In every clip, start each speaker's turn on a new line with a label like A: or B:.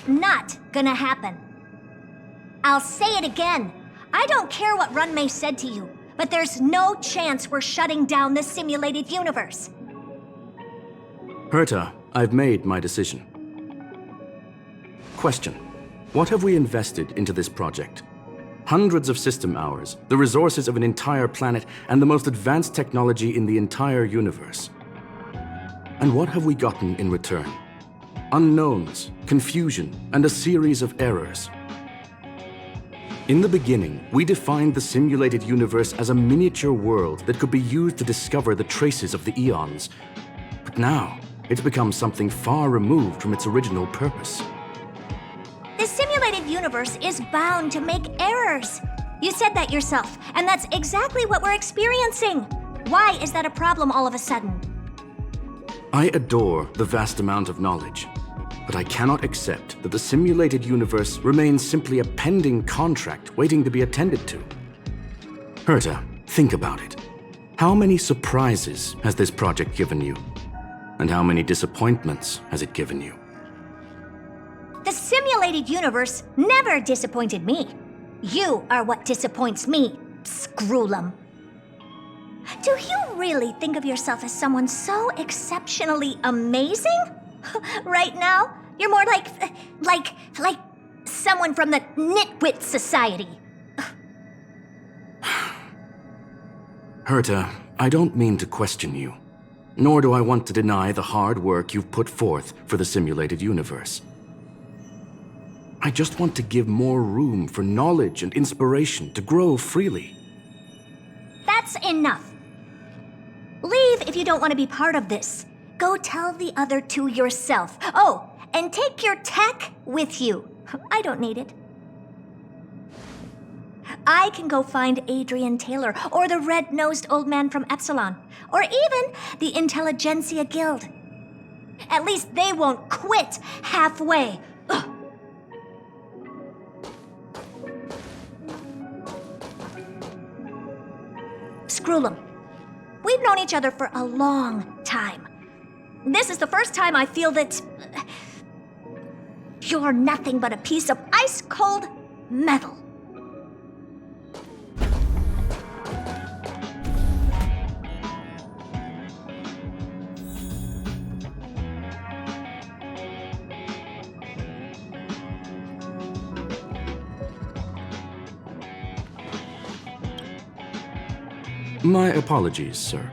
A: not gonna happen. I'll say it again. I don't care what Runmei said to you, but there's no chance we're shutting down the simulated universe.
B: Herta, I've made my decision. Question. What have we invested into this project? Hundreds of system hours, the resources of an entire planet, and the most advanced technology in the entire universe. And what have we gotten in return? Unknowns, confusion, and a series of errors. In the beginning, we defined the simulated universe as a miniature world that could be used to discover the traces of the eons. But now, it's become something far removed from its original purpose.
A: The simulated universe is bound to make errors. You said that yourself, and that's exactly what we're experiencing. Why is that a problem all of a sudden?
B: I adore the vast amount of knowledge, but I cannot accept that the simulated universe remains simply a pending contract waiting to be attended to. Herta, think about it. How many surprises has this project given you? And how many disappointments has it given you?
A: The simulated universe never disappointed me. You are what disappoints me, Scroolum. Do you really think of yourself as someone so exceptionally amazing? Right now, you're more like someone from the Nitwit Society.
B: Herta, I don't mean to question you, nor do I want to deny the hard work you've put forth for the simulated universe. I just want to give more room for knowledge and inspiration to grow freely.
A: That's enough. Leave if you don't want to be part of this. Go tell the other two yourself. Oh, and take your tech with you. I don't need it. I can go find Adrian Taylor, or the red-nosed old man from Epsilon, or even the Intelligentsia Guild. At least they won't quit halfway. Ugh. Scroolum, we've known each other for a long time. This is the first time I feel that you're nothing but a piece of ice-cold metal.
B: My apologies, sir.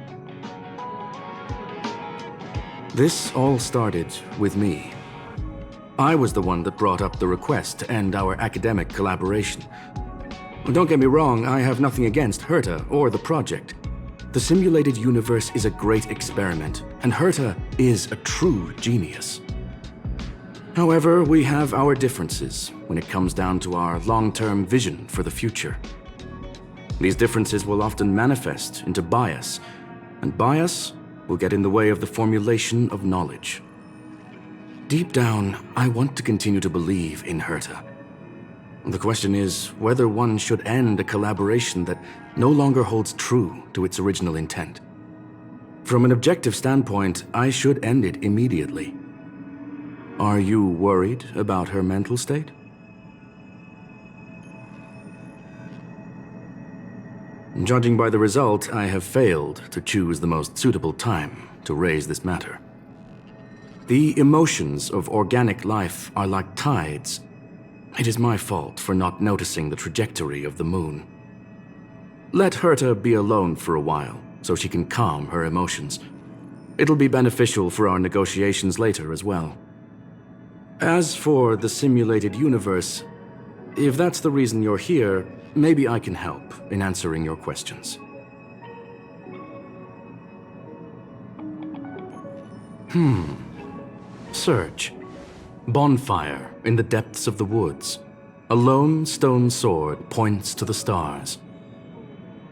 B: This all started with me. I was the one that brought up the request to end our academic collaboration. Don't get me wrong, I have nothing against Herta or the project. The simulated universe is a great experiment, and Herta is a true genius. However, we have our differences when it comes down to our long-term vision for the future. These differences will often manifest into bias, and bias will get in the way of the formulation of knowledge. Deep down, I want to continue to believe in Herta. The question is whether one should end a collaboration that no longer holds true to its original intent. From an objective standpoint, I should end it immediately. Are you worried about her mental state? Judging by the result, I have failed to choose the most suitable time to raise this matter. The emotions of organic life are like tides. It is my fault for not noticing the trajectory of the moon. Let Herta be alone for a while, so she can calm her emotions. It'll be beneficial for our negotiations later as well. As for the simulated universe, if that's the reason you're here, maybe I can help in answering your questions. Search. Bonfire in the depths of the woods. A lone stone sword points to the stars.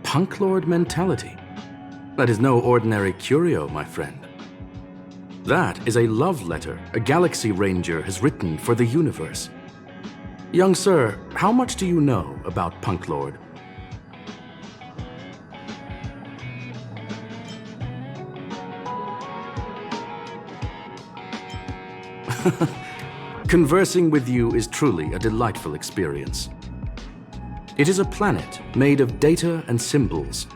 B: Punklorde Mentality. That is no ordinary curio, my friend. That is a love letter a Galaxy Ranger has written for the universe. Young sir, how much do you know about Punklorde? Conversing with you is truly a delightful experience. It is a planet made of data and symbols.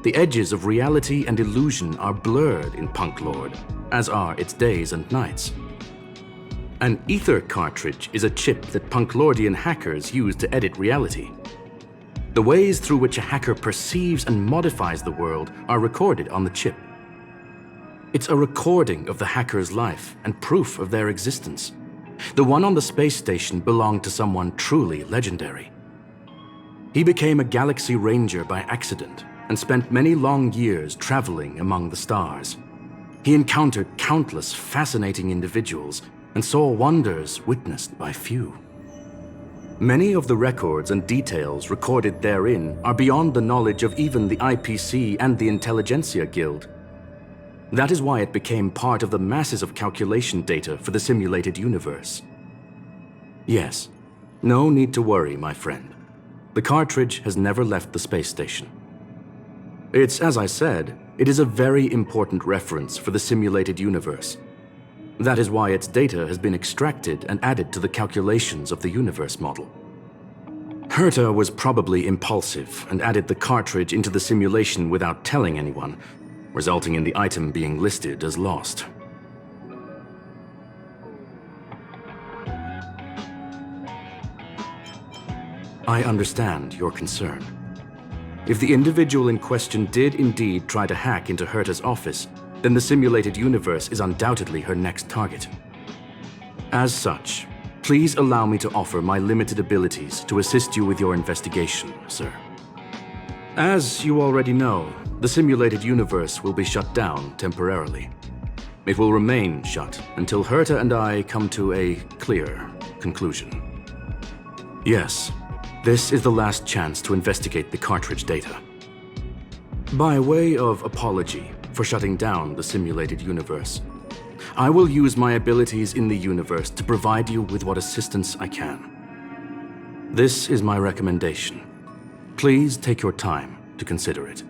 B: The edges of reality and illusion are blurred in Punklorde, as are its days and nights. An ether cartridge is a chip that Punklordian hackers use to edit reality. The ways through which a hacker perceives and modifies the world are recorded on the chip. It's a recording of the hacker's life and proof of their existence. The one on the space station belonged to someone truly legendary. He became a Galaxy Ranger by accident and spent many long years traveling among the stars. He encountered countless fascinating individuals and saw wonders witnessed by few. Many of the records and details recorded therein are beyond the knowledge of even the IPC and the Intelligentsia Guild. That is why it became part of the masses of calculation data for the simulated universe. Yes, no need to worry, my friend. The cartridge has never left the space station. It's, as I said, it is a very important reference for the simulated universe. That is why its data has been extracted and added to the calculations of the universe model. Herta was probably impulsive and added the cartridge into the simulation without telling anyone, resulting in the item being listed as lost. I understand your concern. If the individual in question did indeed try to hack into Herta's office, then the simulated universe is undoubtedly her next target. As such, please allow me to offer my limited abilities to assist you with your investigation, sir. As you already know, the simulated universe will be shut down temporarily. It will remain shut until Herta and I come to a clear conclusion. Yes, this is the last chance to investigate the cartridge data. By way of apology for shutting down the simulated universe, I will use my abilities in the universe to provide you with what assistance I can. This is my recommendation. Please take your time to consider it.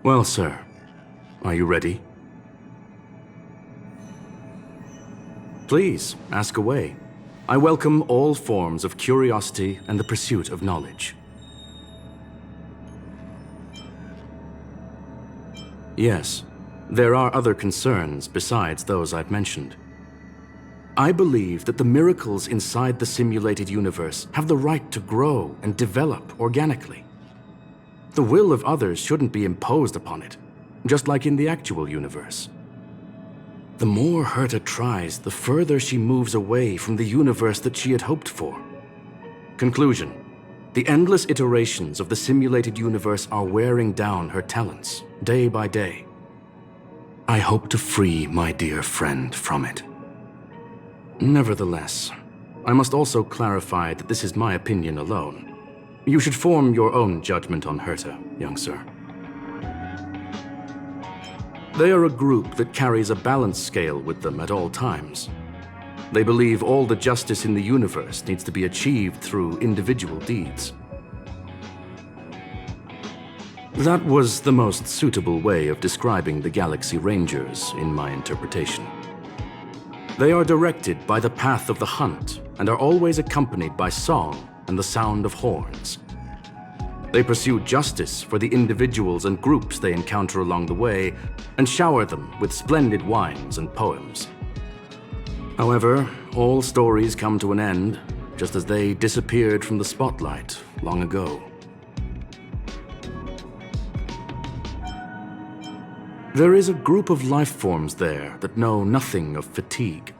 B: Well, sir, are you ready? Please, ask away. I welcome all forms of curiosity and the pursuit of knowledge. Yes, there are other concerns besides those I've mentioned. I believe that the miracles inside the simulated universe have the right to grow and develop organically. The will of others shouldn't be imposed upon it, just like in the actual universe. The more Herta tries, the further she moves away from the universe that she had hoped for. Conclusion: the endless iterations of the simulated universe are wearing down her talents, day by day. I hope to free my dear friend from it. Nevertheless, I must also clarify that this is my opinion alone. You should form your own judgment on Herta, young sir. They are a group that carries a balance scale with them at all times. They believe all the justice in the universe needs to be achieved through individual deeds. That was the most suitable way of describing the Galaxy Rangers, in my interpretation. They are directed by the path of the hunt and are always accompanied by song and the sound of horns. They pursue justice for the individuals and groups they encounter along the way and shower them with splendid wines and poems. However, all stories come to an end, just as they disappeared from the spotlight long ago. There is a group of life forms there that know nothing of fatigue.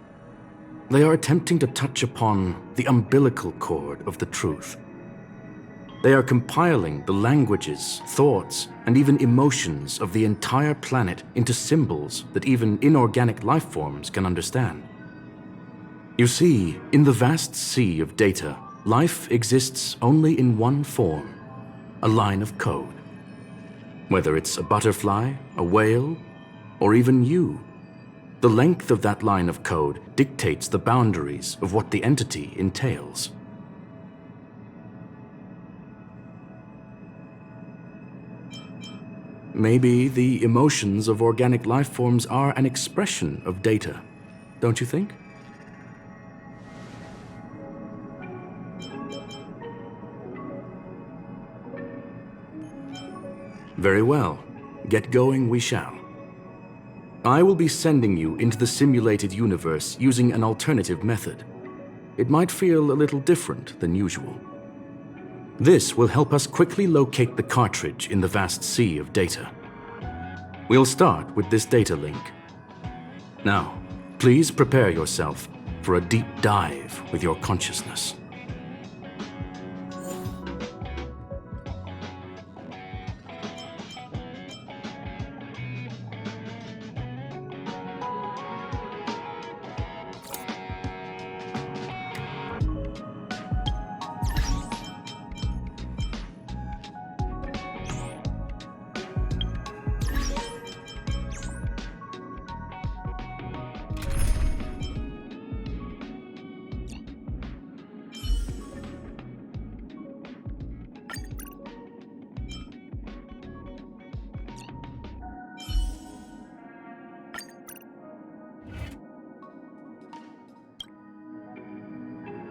B: They are attempting to touch upon the umbilical cord of the truth. They are compiling the languages, thoughts, and even emotions of the entire planet into symbols that even inorganic life forms can understand. You see, in the vast sea of data, life exists only in one form: a line of code. Whether it's a butterfly, a whale, or even you, The length of that line of code dictates the boundaries of what the entity entails. Maybe the emotions of organic life forms are an expression of data, don't you think? Very well. Get going we shall. I will be sending you into the simulated universe using an alternative method. It might feel a little different than usual. This will help us quickly locate the cartridge in the vast sea of data. We'll start with this data link. Now, please prepare yourself for a deep dive with your consciousness.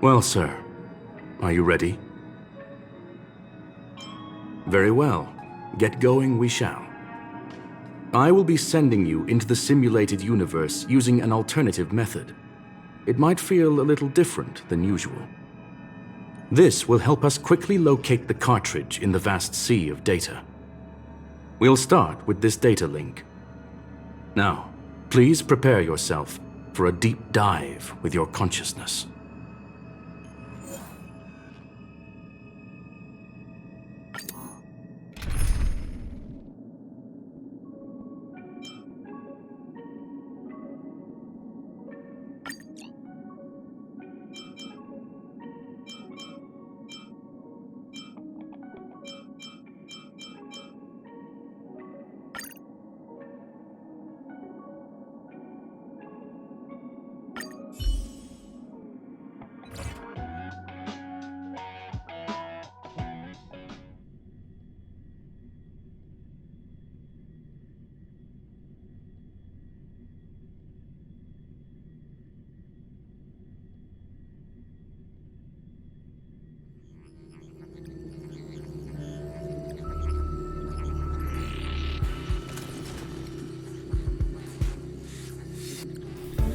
B: Well, sir, are you ready? Very well. Get going we shall. I will be sending you into the simulated universe using an alternative method. It might feel a little different than usual. This will help us quickly locate the cartridge in the vast sea of data. We'll start with this data link. Now, please prepare yourself for a deep dive with your consciousness.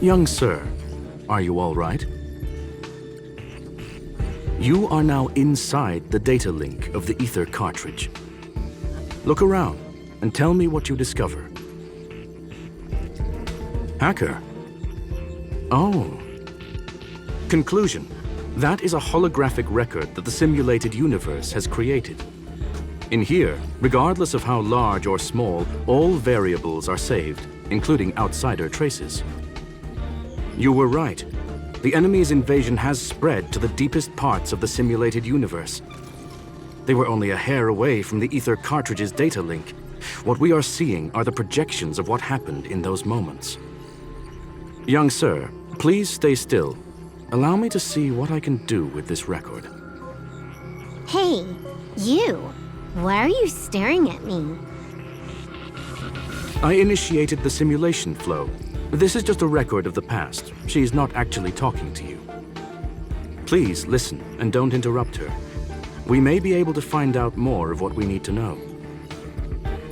B: Young sir, are you all right? You are now inside the data link of the ether cartridge. Look around and tell me what you discover. Hacker? Oh. Conclusion. That is a holographic record that the simulated universe has created. In here, regardless of how large or small, all variables are saved, including outsider traces. You were right. The enemy's invasion has spread to the deepest parts of the simulated universe. They were only a hair away from the ether cartridge's data link. What we are seeing are the projections of what happened in those moments. Young sir, please stay still. Allow me to see what I can do with this record.
C: Hey, you! Why are you staring at me?
B: I initiated the simulation flow. This is just a record of the past. She's not actually talking to you. Please listen and don't interrupt her. We may be able to find out more of what we need to know.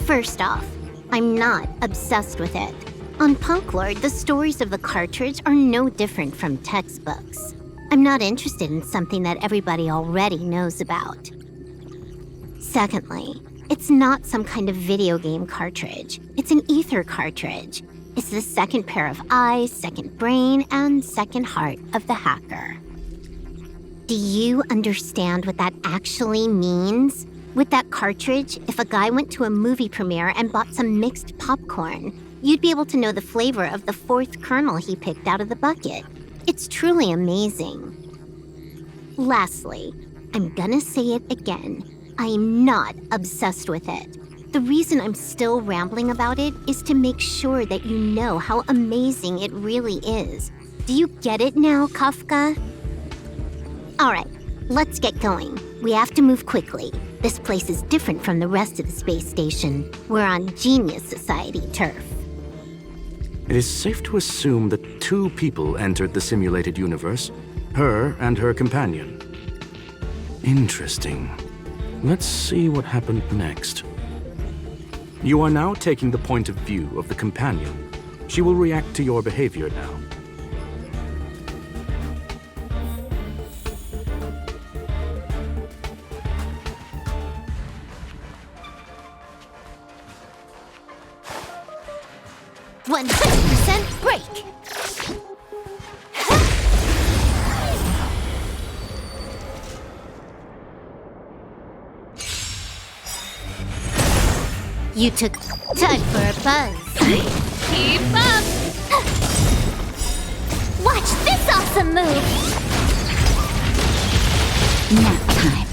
C: First off, I'm not obsessed with it. On Punklorde, the stories of the cartridge are no different from textbooks. I'm not interested in something that everybody already knows about. Secondly, it's not some kind of video game cartridge. It's an ether cartridge. It's the second pair of eyes, second brain, and second heart of the hacker. Do you understand what that actually means? With that cartridge, if a guy went to a movie premiere and bought some mixed popcorn, you'd be able to know the flavor of the fourth kernel he picked out of the bucket. It's truly amazing. Lastly, I'm gonna say it again. I'm not obsessed with it. The reason I'm still rambling about it is to make sure that you know how amazing it really is. Do you get it now, Kafka? Alright, let's get going. We have to move quickly. This place is different from the rest of the space station. We're on Genius Society turf.
B: It is safe to assume that 2 people entered the simulated universe, her and her companion. Interesting. Let's see what happened next. You are now taking the point of view of the companion. She will react to your behavior now.
C: Break! You took time for a buzz.
D: Keep up!
C: Watch this awesome move! Nap time.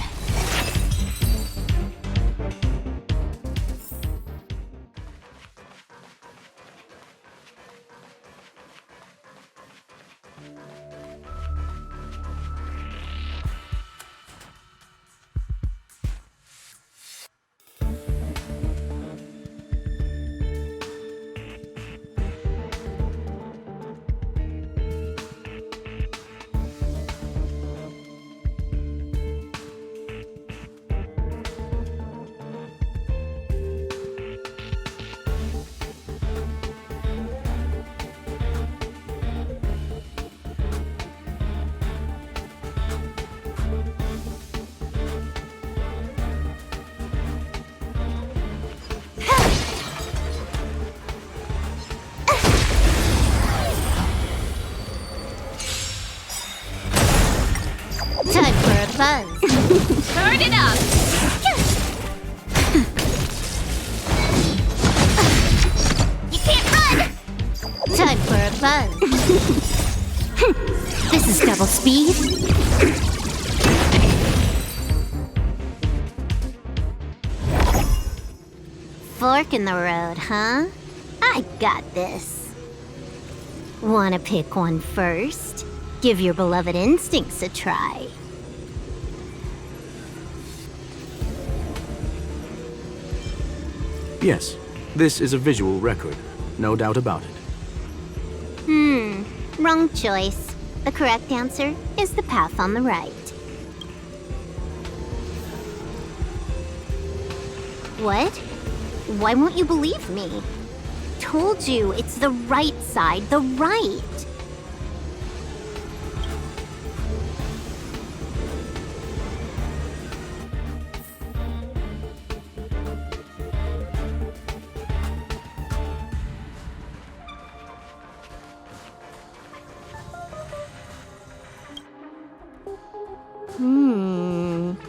C: Time for a buzz.
D: Turn it up!
C: You can't run! Time for a buzz. This is double speed. Fork in the road, huh? I got this. Wanna pick one first? Give your beloved instincts a try.
B: Yes, this is a visual record. No doubt about it.
C: Wrong choice. The correct answer is the path on the right. What? Why won't you believe me? Told you, it's the right side, the right.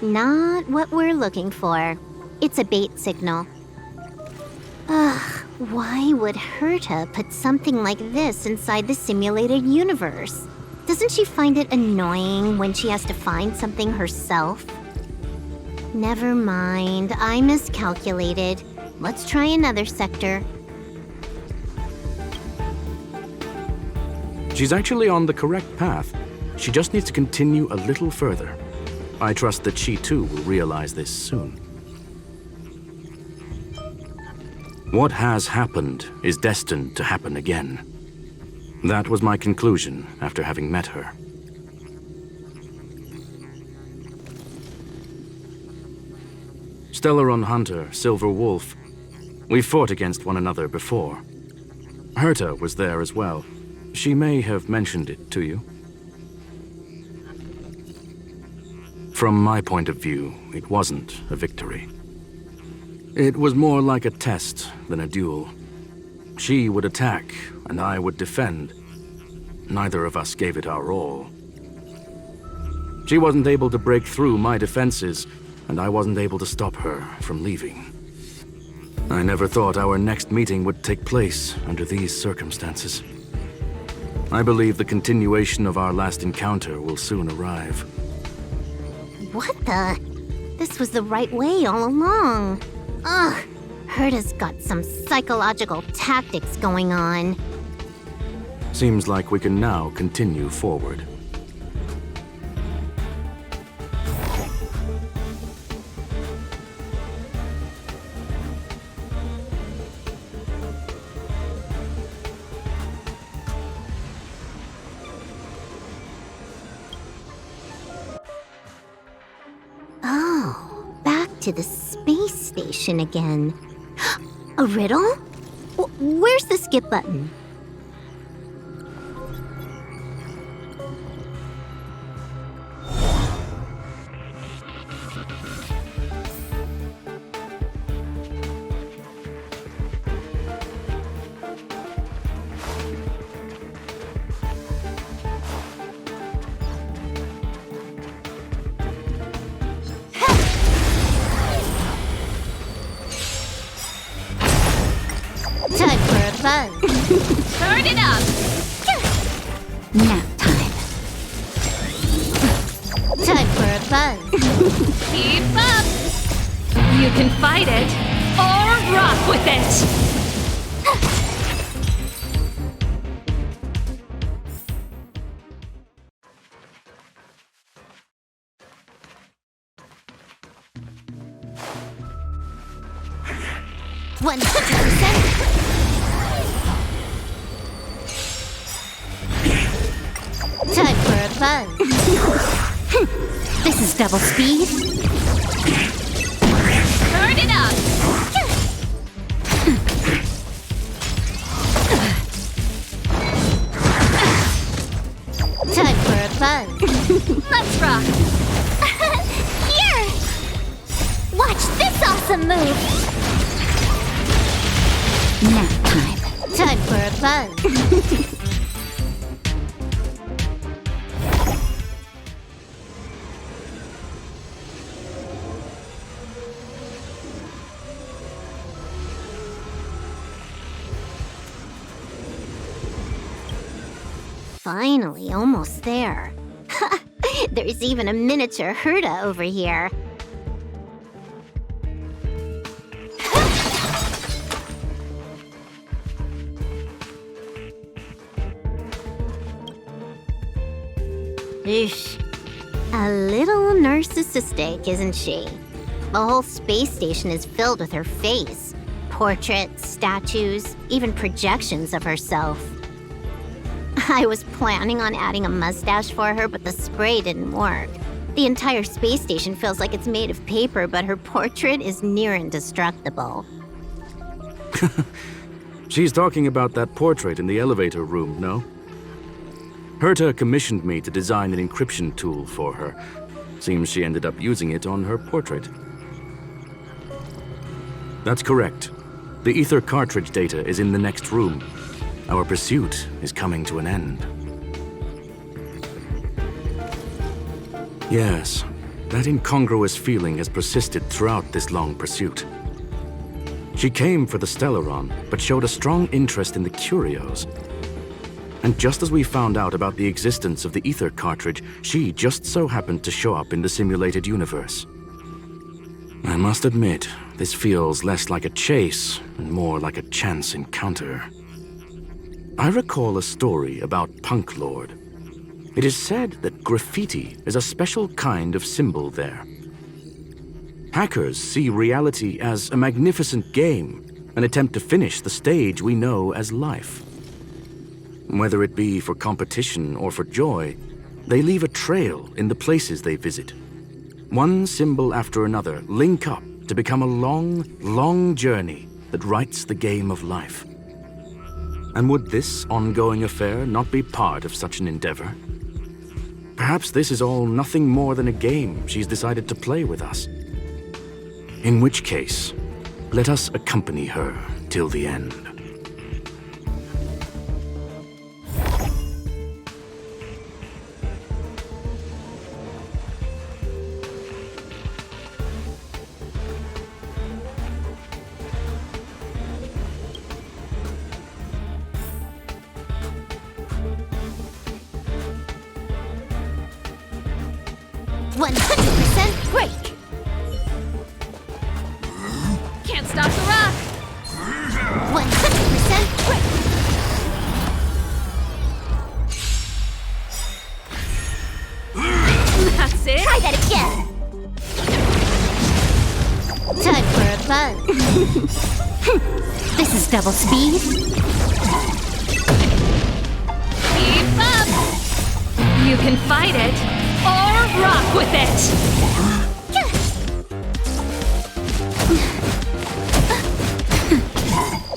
C: Not what we're looking for. It's a bait signal. Ugh, why would Herta put something like this inside the simulated universe? Doesn't she find it annoying when she has to find something herself? Never mind, I miscalculated. Let's try another sector.
B: She's actually on the correct path. She just needs to continue a little further. I trust that she too will realize this soon. What has happened is destined to happen again. That was my conclusion after having met her. Stellaron Hunter, Silver Wolf. We fought against one another before. Herta was there as well. She may have mentioned it to you. From my point of view, it wasn't a victory. It was more like a test than a duel. She would attack, and I would defend. Neither of us gave it our all. She wasn't able to break through my defenses, and I wasn't able to stop her from leaving. I never thought our next meeting would take place under these circumstances. I believe the continuation of our last encounter will soon arrive.
C: What the? This was the right way all along. Ugh, Herta's got some psychological tactics going on.
B: Seems like we can now continue forward.
C: Oh, back to the space station again. A riddle? Where's the skip button? Time for a buzz.
D: Turn it up.
C: Nap time. Time for a buzz.
D: Keep up. You can fight it or rock with it.
C: One 100%. Time for a buzz. This is double speed.
D: Turn it up.
C: Time for a buzz.
D: Let's rock.
C: Here! Watch this awesome move! Nap time. Time for a buzz. Finally, almost there. There's even a miniature Herta over here. Oosh. A little narcissistic, isn't she? The whole space station is filled with her face. Portraits, statues, even projections of herself. I was planning on adding a mustache for her, but the spray didn't work. The entire space station feels like it's made of paper, but her portrait is near indestructible.
B: She's talking about that portrait in the elevator room, no? Herta commissioned me to design an encryption tool for her. Seems she ended up using it on her portrait. That's correct. The ether cartridge data is in the next room. Our pursuit is coming to an end. Yes, that incongruous feeling has persisted throughout this long pursuit. She came for the Stellaron, but showed a strong interest in the curios. And just as we found out about the existence of the ether cartridge, she just so happened to show up in the simulated universe. I must admit, this feels less like a chase and more like a chance encounter. I recall a story about Punklorde. It is said that graffiti is a special kind of symbol there. Hackers see reality as a magnificent game, an attempt to finish the stage we know as life. Whether it be for competition or for joy, they leave a trail in the places they visit. One symbol after another link up to become a long, long journey that writes the game of life. And would this ongoing affair not be part of such an endeavor? Perhaps this is all nothing more than a game she's decided to play with us. In which case, let us accompany her till the end.
C: %100% break!
D: Can't stop the rock.
C: This is double speed.
D: Keep up! You can fight it, or rock with it!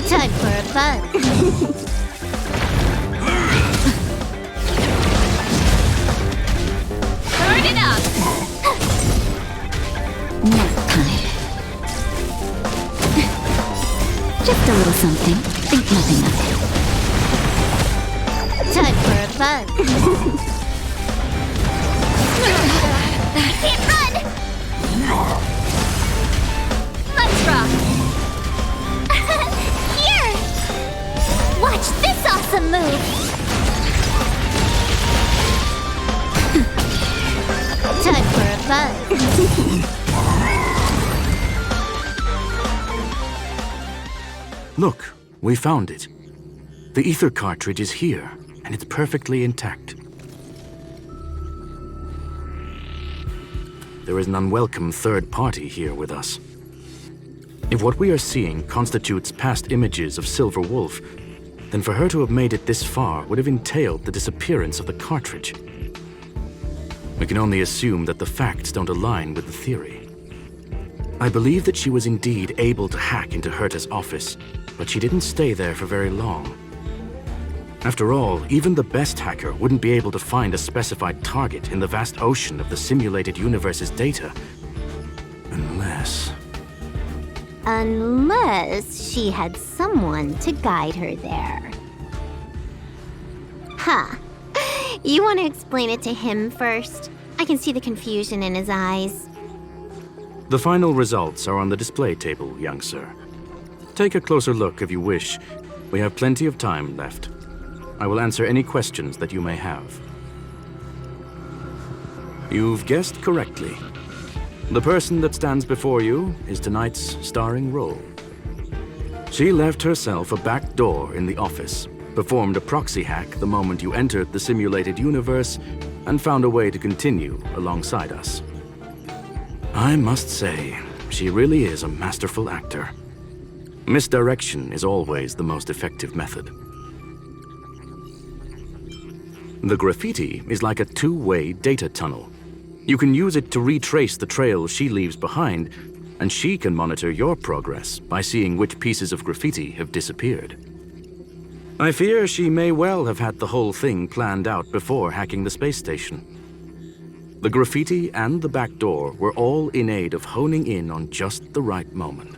C: Time for a fun.
D: Turn it up!
C: Nap time. Just a little something. Think nothing of it. Time for a fun.
A: Can't run!
D: Let's rock!
A: Here! Watch this awesome move!
C: Time for a fun.
B: Look, we found it. The ether cartridge is here, and it's perfectly intact. There is an unwelcome third party here with us. If what we are seeing constitutes past images of Silver Wolf, then for her to have made it this far would have entailed the disappearance of the cartridge. We can only assume that the facts don't align with the theory. I believe that she was indeed able to hack into Herta's office, but she didn't stay there for very long. After all, even the best hacker wouldn't be able to find a specified target in the vast ocean of the simulated universe's data.
C: Unless she had someone to guide her there. Huh. You want to explain it to him first? I can see the confusion in his eyes.
B: The final results are on the display table, young sir. Take a closer look if you wish. We have plenty of time left. I will answer any questions that you may have. You've guessed correctly. The person that stands before you is tonight's starring role. She left herself a back door in the office, performed a proxy hack the moment you entered the simulated universe, and found a way to continue alongside us. I must say, she really is a masterful actor. Misdirection is always the most effective method. The graffiti is like a two-way data tunnel. You can use it to retrace the trail she leaves behind, and she can monitor your progress by seeing which pieces of graffiti have disappeared. I fear she may well have had the whole thing planned out before hacking the space station. The graffiti and the back door were all in aid of honing in on just the right moment.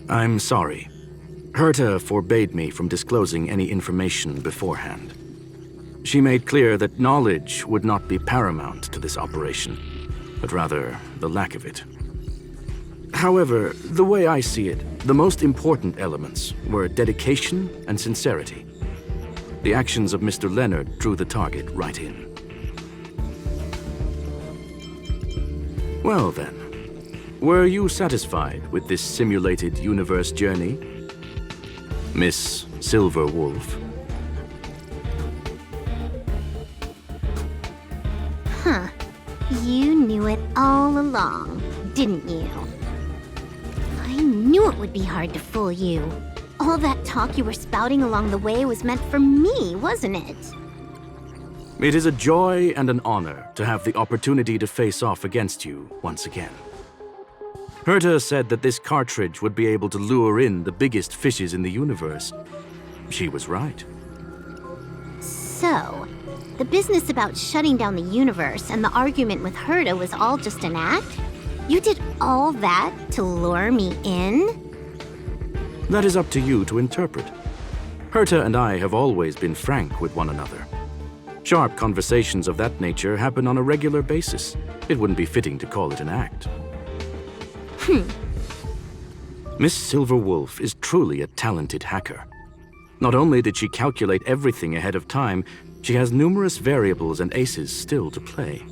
B: I'm sorry. Herta forbade me from disclosing any information beforehand. She made clear that knowledge would not be paramount to this operation, but rather the lack of it. However, the way I see it, the most important elements were dedication and sincerity. The actions of Mr. Leonard drew the target right in. Well then, were you satisfied with this simulated universe journey, Miss Silver Wolf?
C: Huh. You knew it all along, didn't you? I knew it would be hard to fool you. All that talk you were spouting along the way was meant for me, wasn't it?
B: It is a joy and an honor to have the opportunity to face off against you once again. Herta said that this cartridge would be able to lure in the biggest fishes in the universe. She was right.
C: So, the business about shutting down the universe and the argument with Herta was all just an act? You did all that to lure me in?
B: That is up to you to interpret. Herta and I have always been frank with one another. Sharp conversations of that nature happen on a regular basis. It wouldn't be fitting to call it an act. Miss Silver Wolf is truly a talented hacker. Not only did she calculate everything ahead of time, she has numerous variables and aces still to play.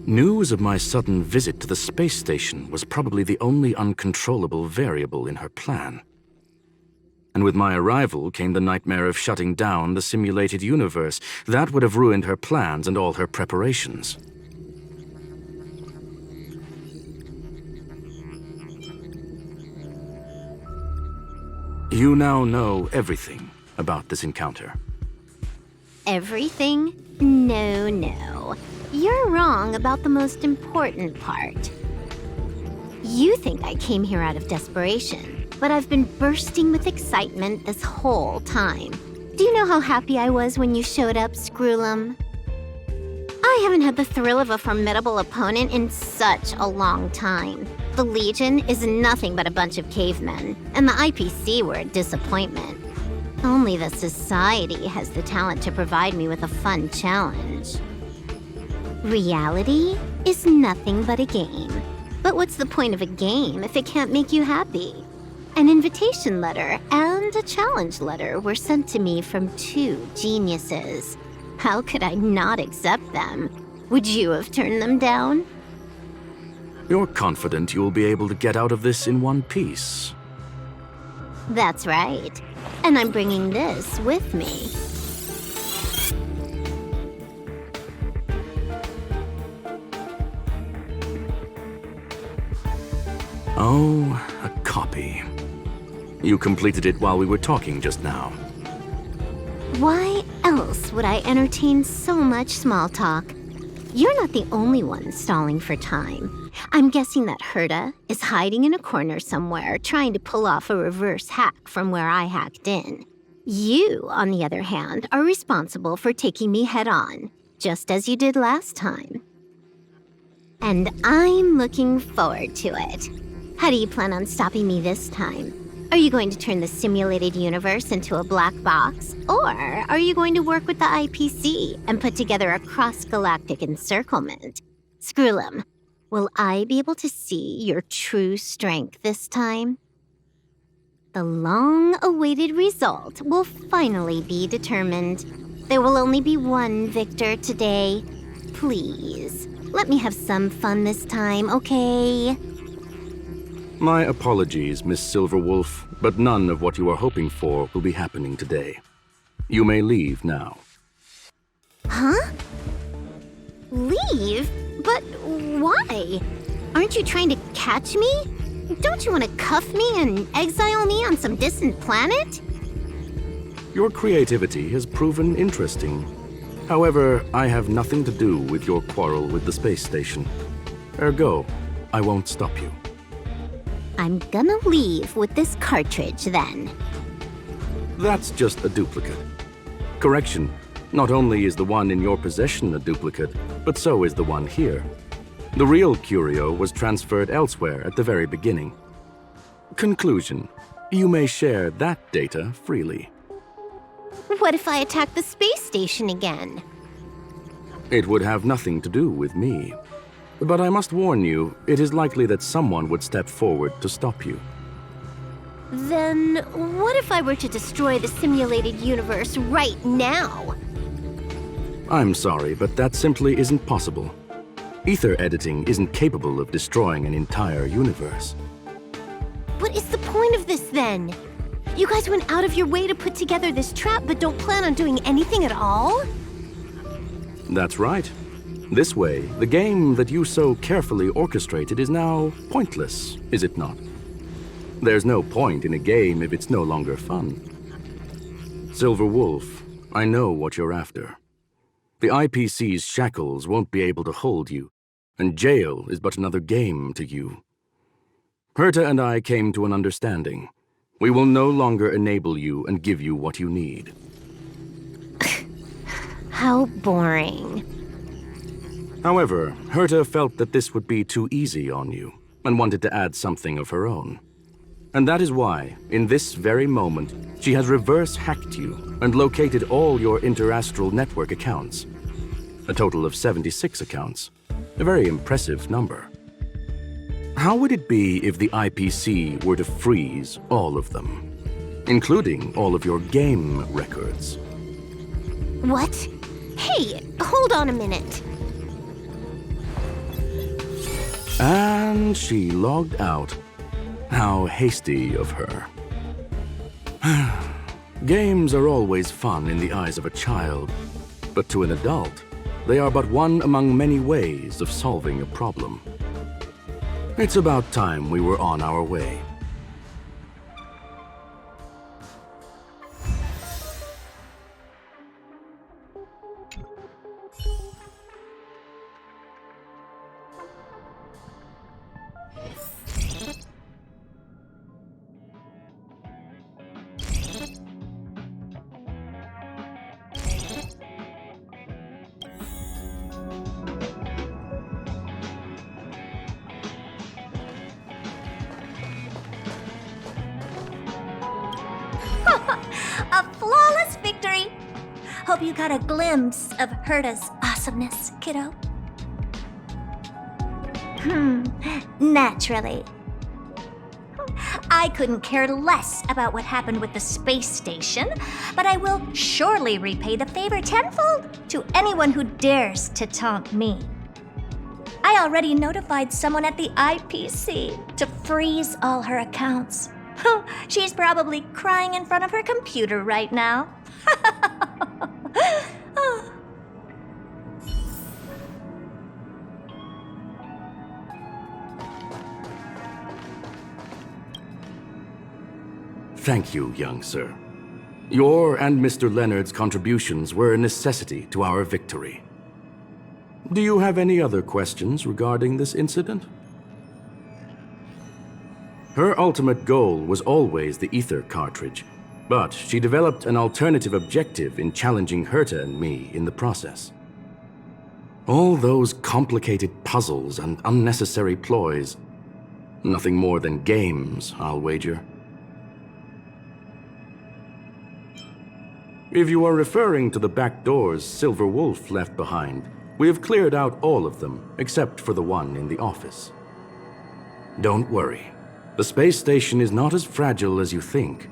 B: News of my sudden visit to the space station was probably the only uncontrollable variable in her plan. And with my arrival came the nightmare of shutting down the simulated universe. That would have ruined her plans and all her preparations. You now know everything about this encounter.
C: Everything? No, no. You're wrong about the most important part. You think I came here out of desperation, but I've been bursting with excitement this whole time. Do you know how happy I was when you showed up, Screwlum? I haven't had the thrill of a formidable opponent in such a long time. The Legion is nothing but a bunch of cavemen, and the IPC were a disappointment. Only the Society has the talent to provide me with a fun challenge. Reality is nothing but a game. But what's the point of a game if it can't make you happy? An invitation letter and a challenge letter were sent to me from two geniuses. How could I not accept them? Would you have turned them down?
B: You're confident you'll be able to get out of this in one piece.
C: That's right. And I'm bringing this with me.
B: Oh, a copy. You completed it while we were talking just now.
C: Why else would I entertain so much small talk? You're not the only one stalling for time. I'm guessing that Herta is hiding in a corner somewhere trying to pull off a reverse hack from where I hacked in. You, on the other hand, are responsible for taking me head-on, just as you did last time. And I'm looking forward to it. How do you plan on stopping me this time? Are you going to turn the simulated universe into a black box? Or are you going to work with the IPC and put together a cross-galactic encirclement? Screwlum, will I be able to see your true strength this time? The long-awaited result will finally be determined. There will only be one victor today. Please, let me have some fun this time, okay?
B: My apologies, Miss Silverwolf, but none of what you are hoping for will be happening today. You may leave now.
C: Huh? Leave? But why? Aren't you trying to catch me? Don't you want to cuff me and exile me on some distant planet?
B: Your creativity has proven interesting. However, I have nothing to do with your quarrel with the space station. Ergo, I won't stop you.
C: I'm gonna leave with this cartridge then.
B: That's just a duplicate. Correction, not only is the one in your possession a duplicate, but so is the one here. The real curio was transferred elsewhere at the very beginning. Conclusion, you may share that data freely.
C: What if I attack the space station again?
B: It would have nothing to do with me. But I must warn you, it is likely that someone would step forward to stop you.
C: Then what if I were to destroy the simulated universe right now?
B: I'm sorry, but that simply isn't possible. Ether editing isn't capable of destroying an entire universe.
C: What is the point of this then? You guys went out of your way to put together this trap but don't plan on doing anything at all?
B: That's right. This way, the game that you so carefully orchestrated is now pointless, is it not? There's no point in a game if it's no longer fun. Silver Wolf, I know what you're after. The IPC's shackles won't be able to hold you, and jail is but another game to you. Herta and I came to an understanding. We will no longer enable you and give you what you need.
C: How boring.
B: However, Herta felt that this would be too easy on you, and wanted to add something of her own. And that is why, in this very moment, she has reverse-hacked you and located all your interastral network accounts. A total of 76 accounts. A very impressive number. How would it be if the IPC were to freeze all of them, including all of your game records?
C: What? Hey, hold on a minute.
B: And she logged out. How hasty of her. Games are always fun in the eyes of a child, but to an adult, they are but one among many ways of solving a problem. It's about time we were on our way.
A: A flawless victory! Hope you got a glimpse of Herta's awesomeness, kiddo. Naturally. I couldn't care less about what happened with the space station, but I will surely repay the favor tenfold to anyone who dares to taunt me. I already notified someone at the IPC to freeze all her accounts. She's probably crying in front of her computer right now.
B: Thank you, young sir. Your and Mr. Leonard's contributions were a necessity to our victory. Do you have any other questions regarding this incident? Her ultimate goal was always the ether cartridge, but she developed an alternative objective in challenging Herta and me in the process. All those complicated puzzles and unnecessary ploys, nothing more than games, I'll wager. If you are referring to the back doors Silver Wolf left behind, we have cleared out all of them, except for the one in the office. Don't worry. The space station is not as fragile as you think.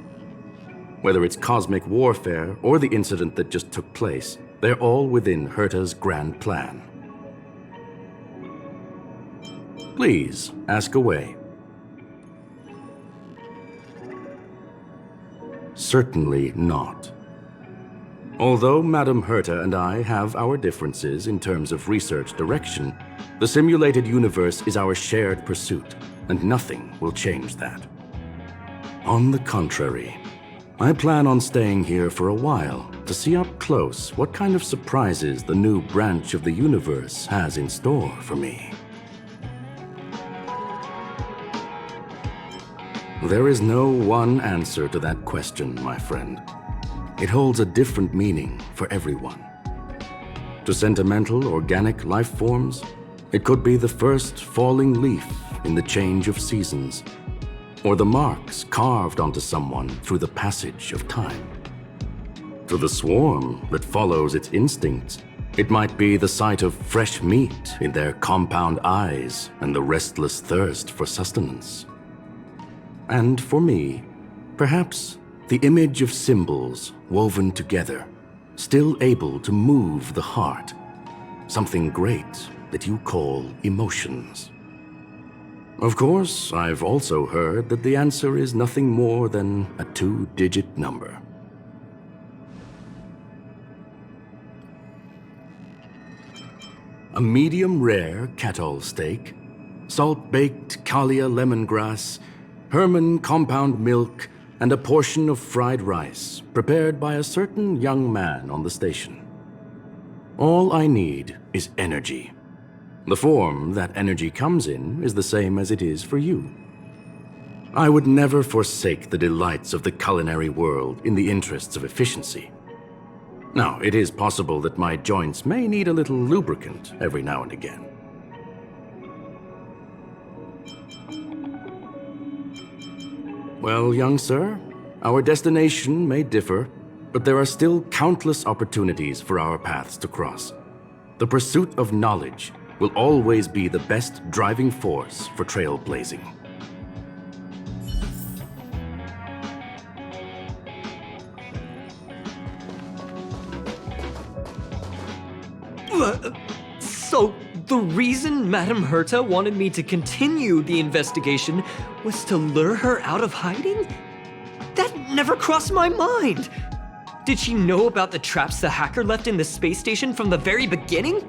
B: Whether it's cosmic warfare or the incident that just took place, they're all within Herta's grand plan. Please, ask away. Certainly not. Although Madame Herta and I have our differences in terms of research direction, the simulated universe is our shared pursuit, and nothing will change that. On the contrary, I plan on staying here for a while to see up close what kind of surprises the new branch of the universe has in store for me. There is no one answer to that question, my friend. It holds a different meaning for everyone. To sentimental, organic life forms, it could be the first falling leaf in the change of seasons, or the marks carved onto someone through the passage of time. To the swarm that follows its instincts, it might be the sight of fresh meat in their compound eyes and the restless thirst for sustenance. And for me, perhaps the image of symbols woven together, still able to move the heart, something great that you call emotions. Of course, I've also heard that the answer is nothing more than a 2-digit number. A medium rare cattle steak, salt-baked Kalia lemongrass, Herman compound milk, and a portion of fried rice prepared by a certain young man on the station. All I need is energy. The form that energy comes in is the same as it is for you. I would never forsake the delights of the culinary world in the interests of efficiency. Now, it is possible that my joints may need a little lubricant every now and again. Well, young sir, our destination may differ, but there are still countless opportunities for our paths to cross. The pursuit of knowledge will always be the best driving force for trailblazing.
E: So, the reason Madame Herta wanted me to continue the investigation was to lure her out of hiding? That never crossed my mind! Did she know about the traps the hacker left in the space station from the very beginning?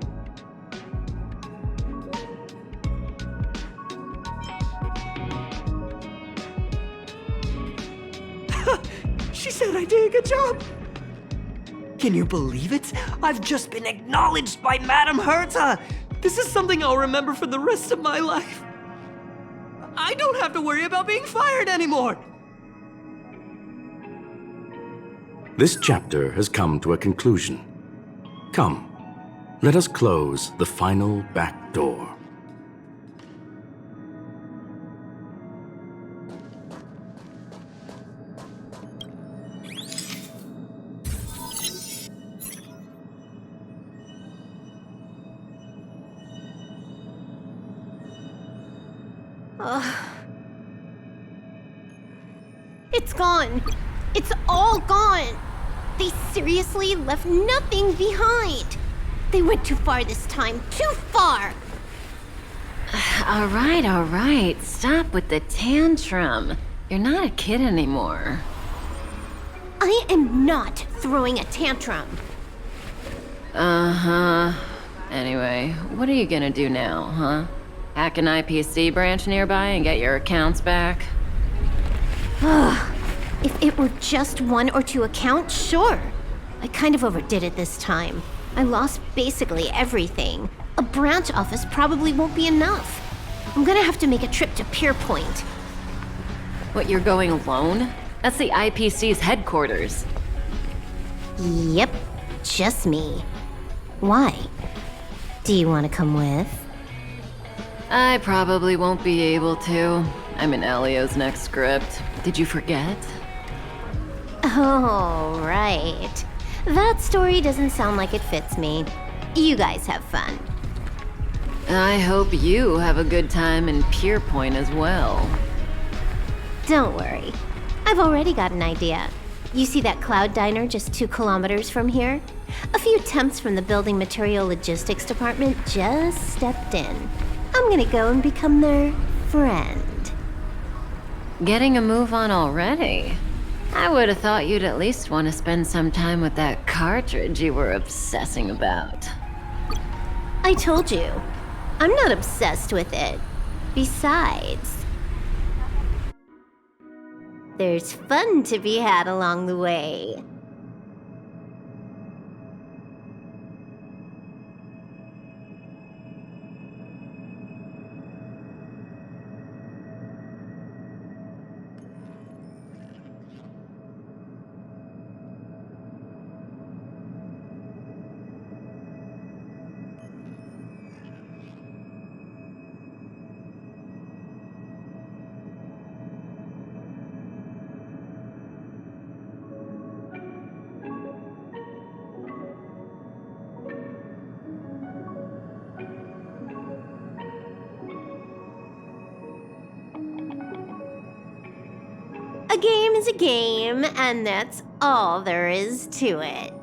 E: She said I did a good job! Can you believe it? I've just been acknowledged by Madame Herta! This is something I'll remember for the rest of my life. I don't have to worry about being fired anymore!
B: This chapter has come to a conclusion. Come, let us close the final back door.
C: It's gone. It's all gone. They seriously left nothing behind. They went too far this time. Too far.
D: All right. Stop with the tantrum. You're not a kid anymore.
C: I am not throwing a tantrum.
D: Uh-huh. Anyway, what are you gonna do now, huh? Hack an IPC branch nearby and get your accounts back?
C: If it were just 1 or 2 accounts, sure. I kind of overdid it this time. I lost basically everything. A branch office probably won't be enough. I'm gonna have to make a trip to Pier Point.
D: What, you're going alone? That's the IPC's headquarters.
C: Yep, just me. Why? Do you want to come with?
D: I probably won't be able to. I'm in Elio's next script. Did you forget?
C: Oh, right. That story doesn't sound like it fits me. You guys have fun.
D: I hope you have a good time in Pier Point as well.
C: Don't worry. I've already got an idea. You see that cloud diner just 2 kilometers from here? A few temps from the building material logistics department just stepped in. I'm gonna go and become their friend.
D: Getting a move on already? I would have thought you'd at least want to spend some time with that cartridge you were obsessing about.
C: I told you, I'm not obsessed with it. Besides, there's fun to be had along the way. A game is a game, and that's all there is to it.